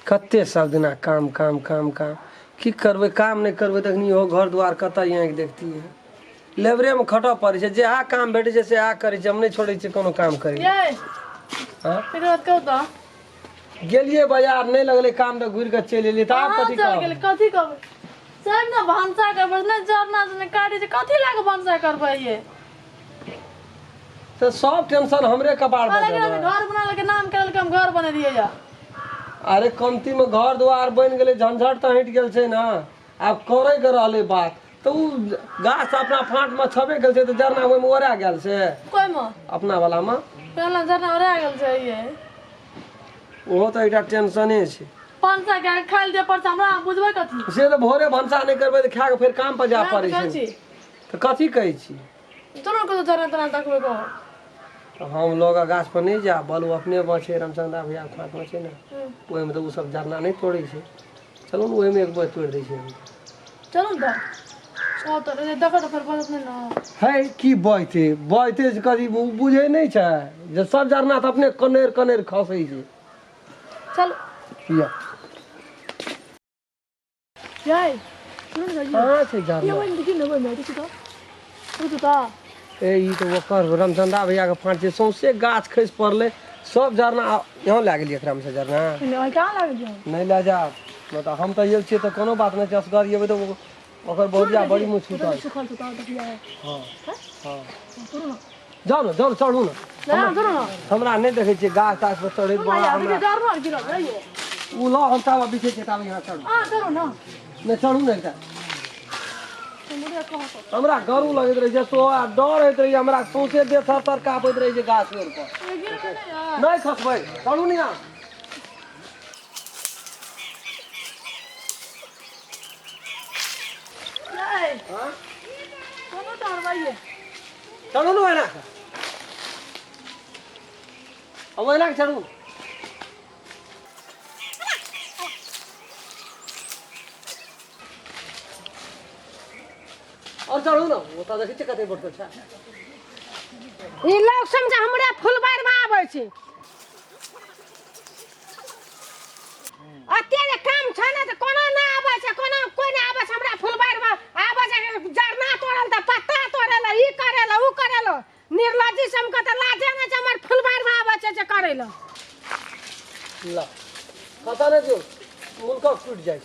कते सब दिना काम काम काम काम की करबे, काम नहीं करबे तखनी हो घर द्वार कतऽ यहाँ देखती है। लेबरे में खटऽ पड़े छै, जे आ काम भेटे छै से आ करे छै, हम नहीं छोड़े छी कोनो काम करे। हां गेलिए बाजार नहीं लगले काम तो घुर के चल एलिए। त आप कथि कहब? कथि कहब? सब ना भंसा करबै ने, जरना से काटे छै, कथि लागे भंसा करबै ये? तो सब टेंशन हमरे कपाड़ पर देबे। घर बना के नाम करल के हम घर बना दिए या। अरे कमती में घर द्वार बन गेले, झंझट तो हट गेल छै ना। अब करे के रहले बात तो गाछ अपना फांट में छबे गेल छै, तो जरना ओय में ओरा गेल से कोई में अपना वाला में पहला जरना ओरा गेल छै ये। ओहो तो एकटा टेंशने छै। भंसा के खाइल दे पर हमरा बुझबै कथि? से तो भोरे भंसा नहीं करबे तो खा के फिर काम पर जा पड़े छै। तो कथि कहै छी? तोरो को जरना तना तकबे को। तो हम लोग गाछ पर नहीं जा, बलू अपने बचे रामचंद्र भैया फांट में छै ना, ओय में तो उ सब जरना नहीं तोड़े छै। चलो न ओय में एक बार तोड़ दै छै। चलो त ओ तो देखो तो फिर बात नहीं ना है की बइते से कथी बुझे नहीं छै जे सब जरना तो अपने कनेर कनेर खसै छै। चल किया जाय सुन जा हां छै जरना ये वही देखि न मैं देखि तो ता ए ई तो ओकर रामचंद्र भैया के फांट छै, सौंसे गाछ खस पड़ले, सब जरना यहाँ ला गेलिए। एकरा में से जरना नहीं कहां लागे जा नहीं ले जा, मतलब हम तो ये छिए तो कोनो बात नहीं छै। असगर येबे तो ओकर बहुरिया बड़ी मुँह छूटल। सुखल तो देखिया है। हां हां तोरो ना जाओ ना, जाओ चढ़ू ना। ना तोरो ना हमरा नहीं देखे छिए गाछ ताछ पर चढ़े बड़ा हमरा जरना गिरा जाइए। उ ला हम तावा बिछे छै, तावा यहाँ चढ़ू। हां तोरो ना नहीं चढ़ू नहीं एकटा मुड़िया कहां तो हमरा गरू लगैत रहे छै, तो डर होइत रहे हमरा, सौंसे देह थर कापैत रहे छै गाछ पेड़ पर। गिर के नहीं यार नहीं खसबै, चढ़ू नहीं यहाँ। नहीं हां कोनो डर भाई चढ़ू ना एना अब एना के चढ़ू। और चढ़ू ना, वो तो देखै छै कते बढ़तो छै। ई लोग समझ हमरा फुलबार में आबै छै, अत्यारे काम छै ना त कोनो ना आबै छै, कोनो कोई ना आबै छै हमरा फुलबार में आबै छै। जरना तोड़ल त पत्ता तोड़ल, ई करेला उ करेला, निर्लज्जी सम के त लाजे ना छै हमर फुलबार में आबै छै जे करेला। ला पता नहीं जो मुल्का टूट जाए।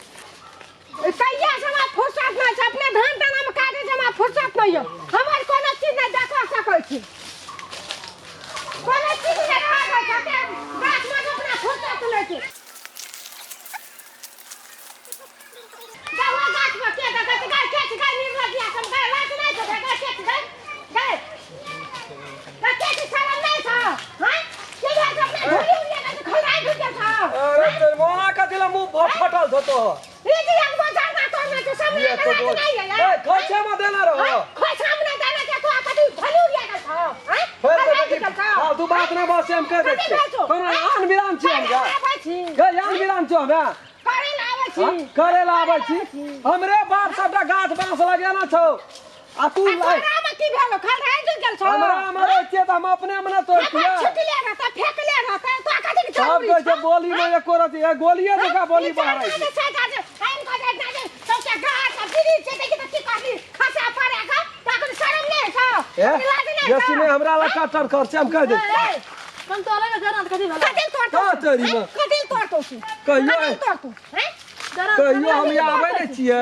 कहिया से हमरा फुर्सत नहीं छै, अपने धान तना में काटे छै, हमरा फुर्सत नहीं है। हमर कोनो चीज नहीं देखा सकै छी, कोनो चीज नहीं देखा सकै छी, गाछ में अपना फुर्सत नहीं छै। गावा गाछ में के देखै छै, गाय के गाय निर्लज्जिया सम गाय लाज नहीं छै, गाय के गाय गाय के के शरम नहीं छै। हां के गाय अपने धुली उलिया के खलाई ढुक के छ। अरे तेरे मोना का दिला मुंह फटल धोतो हो। ई जी हम बजार ना करना छै, सामने नहीं है यार। ए खोचे में देना रहो, खोई सामने देना के तो कथि धुली उलिया के छ। हां हां तू बात ना बस हम कह दे छी, कोनो आन विराम छी हम जा गए आन विराम छी हम करे लावे छी, करे लावे छी। हमरे बाप सबटा गाछ बांस लगाना छौ, आ तू लाई तोरा में की भेलो खाल रह गेल छ। हमरा मरे छिए त हम अपने मने तोड़ दिया, छुट ले रहता फेंक ले रहता तो कथि के सब चलबी कह छै बोली में एको रति है गोलिए जका बोली बाहर आई छै। आइन को दे ना तो क्या गाछ बिरी छै देखि त की कहली खसा पड़े का ताकि शरम नहीं छ। ये सिने हमरा ला काटर कर से हम कह दे कम तो अलग जरना कथि भेला? कथि तोड़तो का तोरी में कथि तोड़तो छी, कहियो तोड़तो हैं कहियो हम यहाँ आबै नै छियै,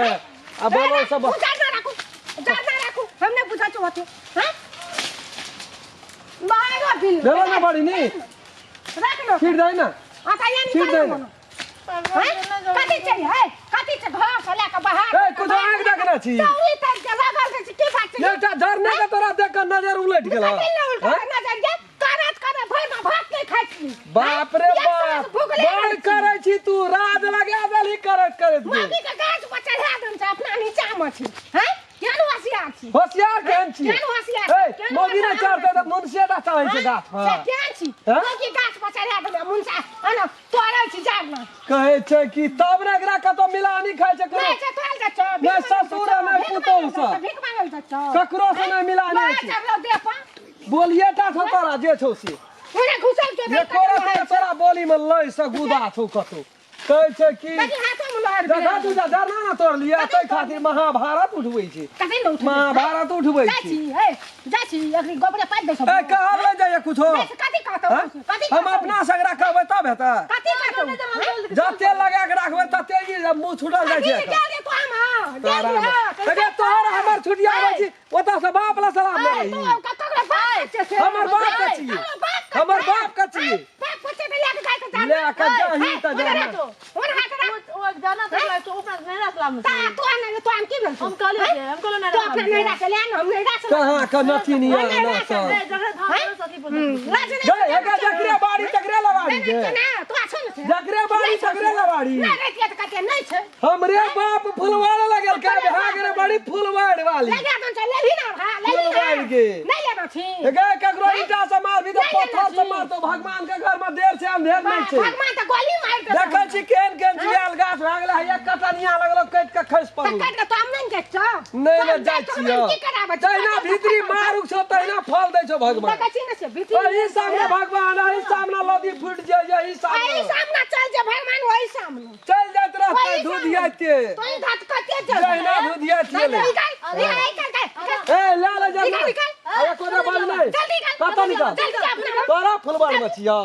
आ बाबा सब जरना राखू हमने पूछा छ होते हैं बाहर बिल देला ना बड़ी नी रख लो फिर दे ना आता ये फिर दे ना। कथि चाहिए है कथि से घर से लेकर बाहर ए कुछ आंख देखना छी, तो ई तक के लागल छै की बात छै। एकटा झरने के तोरा देख के नजर उलट गेला। नजर के करत करे भर में भात नहीं खाइ छी। बाप रे बाप बड़ करे छी तू, राज लगा देली करत करत मोदी के गाछ पर चढ़ा देन छै अपना नीचा में छी हैं केन होशियार छी, होशियार केहन छी? केन होशियार ए मोगी ने चढ़ते त मुनसेटा चढ़ै छै गाछ से पर। केन छी हैं? मोदी गाछ पर चढ़ा देन मुनसा अन तोड़ै छी जरना कहै छै कि तब ने एकरा कतो मिलानी खाइ छै नहीं करो, छै तोल जा छ नहीं ससुर नहीं पुतौह से भीख मांगल जा छ ककरो से नहीं मिलानी छै। चढ़लो दे पा बोलिए टा छौ तोरा जे छौ से, ओने घुसल छ ये कोरा से तोरा बोली में लई से गुदा छौ कतो। कहै छै कि देखी हाथों में लहर देखा तू जरना ना तोड़ लिया तै खातिर महाभारत उठबै छै कथी ल उठबै महाभारत उठबै जाइ छै छी हे जाइ छी एकरी गोबरे पाइ दै छ ए कहब ले जाय कुछो कथी कहतो कथी हम अपना सगरा कहबै तब हेतै कथी कहतो जते लगा के रखबै तते ही मुंह छुटल जाइ छै दे तो हम दे अगे तोहर हमर छुटिया आबै छी ओता से बाप ला सलाम ले रही ककरा बाप छै हमर बाप के छियै हमर बाप के छियै बाप पूछे ले के जाय तो ले के जाही त जाना और हाथ वो जाना तो तो ऊपर नहीं रखलाम ता तो हम की भेल हम कहले हमको ना तो अपना नहीं रख ले हम नहीं रख कहां का नथी नहीं आना सब जगह धान सती बोल लाज नहीं गए हेगा जकरे बाड़ी तकरे लवाड़ी के ना तो आछो न जकरे बाड़ी तकरे लवाड़ी ना रे के कते नहीं छै हमरे बाप फुलवाड़ लगल के भागरे बड़ी फुलवाड़ वाली लगा दन चले ही ना हां ले फुलवाड़ के नहीं लेना छी गए ककरो ईटा से मार भी तो पत्थर से मार तो भगवान के घर में देर से अंधेर नहीं छै भगवान त गोली मार के देखै छी केहन केहन जियाल गाछ भागले है एक कटनिया लगलो कट के खस पड़लो कट के तो हम नहीं जाय छ नहीं ले जाय छियो की कराबे तैना भीतरी मारुक छो तैना फल दै छो भगवान कछि न से भीतर ई सामने भगवान है ई सामने लदी फूट जाय यही आई सामने सामने चल जे भगवान वही सामने चल जात रहते दूधियाते तो ई घाट कते चल जहिना दूधियाते ले अरे आई कर ए ला ले जा अरे कोने बल नहीं जल्दी कर कत निकल जल्दी अपना तोरा फुलवाड़ में छिया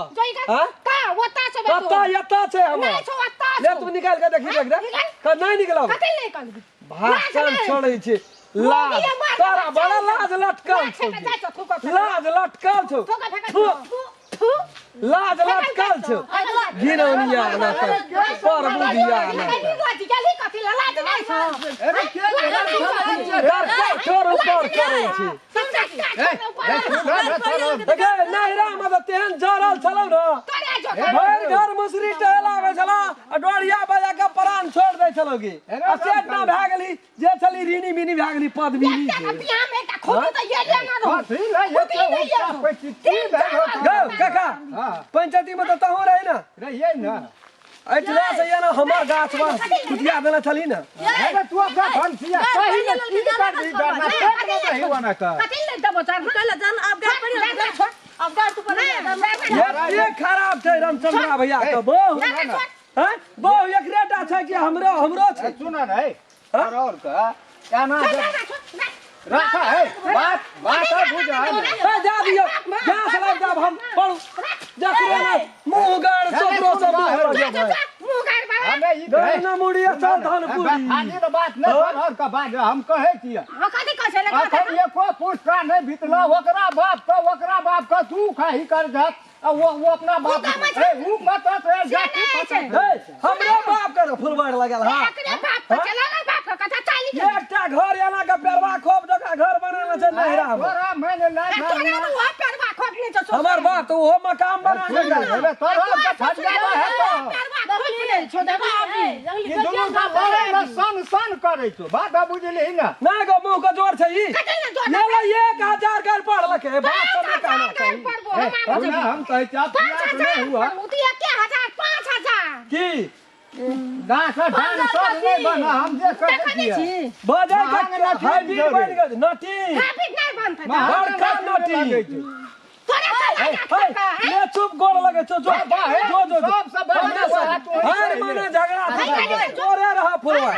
हां का ओता से कत यता छै हम नहीं छो ओता ले तू निकाल के देखी देख रे क नहीं निकलो कते नहीं कर भाषण छोड़ै छै लाज तोरा बड़ा लाज लटकल छौ लाज लटकल छौ थू लाज लटकल छौ गिरौनिया ना पर बुधिया ना अरे के छोर ऊपर करे छी देखे नहिरा में तो तेहन जरल छलौ न भर घर मुसरी टहलावे छला आ डोरिया बजा के प्राण छोड़ दै छलौ की आ सेट ना भए गेली जे छली रीनी मिनी भए गेली पदवीनी गौ काका पंचायती में तो तहु रही ना रहिए ना ऐठला से ये ना हमर गाछ में कुटिया देना छली ना अरे तू अपना भंसिया सही में की कर दी डरना पेट में नहीं होना का अब गाड़ तू पर ये खराब छै रामचंद्र भैया के बहु हैं बहु एक रेटा छै कि हमरो छै सुना रे और का एना रखा है बात बुझा ए जा दियो गैस लग जाब हम पड़ू जकरे ना मुंह गाड़ सबरो सब हो जाए हमें ई गए ना मुड़िया चल धान पूरी फाजी तो बात नहीं और का बात हम कहे छियै अखन एको पुष्टा नहीं बितला ओकरा बाप का तू खाही कर जात वो अपना बाप वो मत जा हमरे बाप का फुलवाड़ लगल हां एकटा घर एना के पेरवा खोप जका घर बनाना छै नहिरा तोरा मैंने लाई हमर बाप तो वो मकान बना के तोरा का फटका है तो ये दोनों का बोले सन करे छो बात बुझली ना ना गो मुंह के जोर छै ई ले ले 1000 कर पढ़ लके बात सब कहना चाहिए हम कहे चाप नहीं हुआ की गाछ ढाल सब नहीं बना हम जे कहे छी बजे के हाइब्रिड बन गए नटी बड़का नटी ले चुप गोड़ लगे जो सब हर मने झगड़ा तोरे रहा फुलवा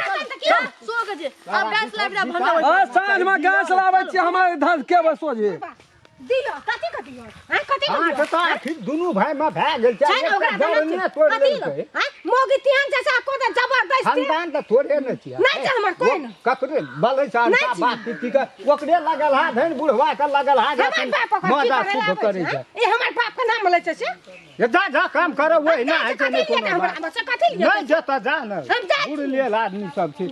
सो के जे अब गैस लाइब्रेरी भंडा आ साँझ में गैस लाबै छी हमारे धन के बसो जे दियो कथी दियो हां कथी हां तो आखिर दोनों भाई में भाग गेल छै डरने तोड़ देलकै हां मोगी तिहन जैसा को त जबरदस्ती खानदान त थोड़े न छियै नहीं छै हमर कोई न ककरे बलै जानता बात की के ओकरे लगल हा धन बुढ़वा के लगल हा मजा सुख करे छै ए हमर बाप के नाम ले छै से ये जा काम करे वही ना है ने कोनो हमरा बच्चा कथी ले नहीं जता जा न बुढ़ लेल आदमी सब छै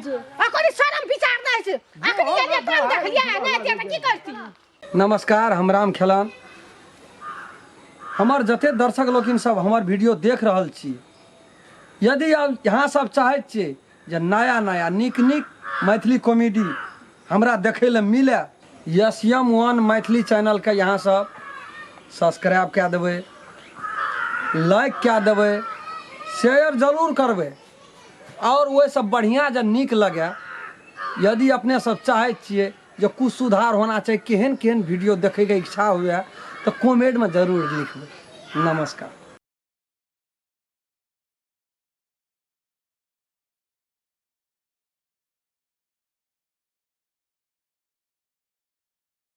अकरी शरम विचार नै छै अकरी ये काम देखलिया नै ते की करती नमस्कार हम राम खेलान हमर जते दर्शक लोकिन सब हमर वीडियो देख रहल छी यदि आप यहाँ सब चाहै छियै जे नया नीक मैथिली कॉमेडी हमरा देखै लए मिले SM1 मैथिली चैनल के यहाँ सब सब्सक्राइब कए देबै लाइक कए देबै शेयर जरूर करबै और वो सब बढ़िया जे नीक लगे यदि अपने सब चाहै छियै जो कुछ सुधार होना चाहिए केहन वीडियो देखे के इच्छा हुए तो कमेंट में जरूर लिखबै नमस्कार।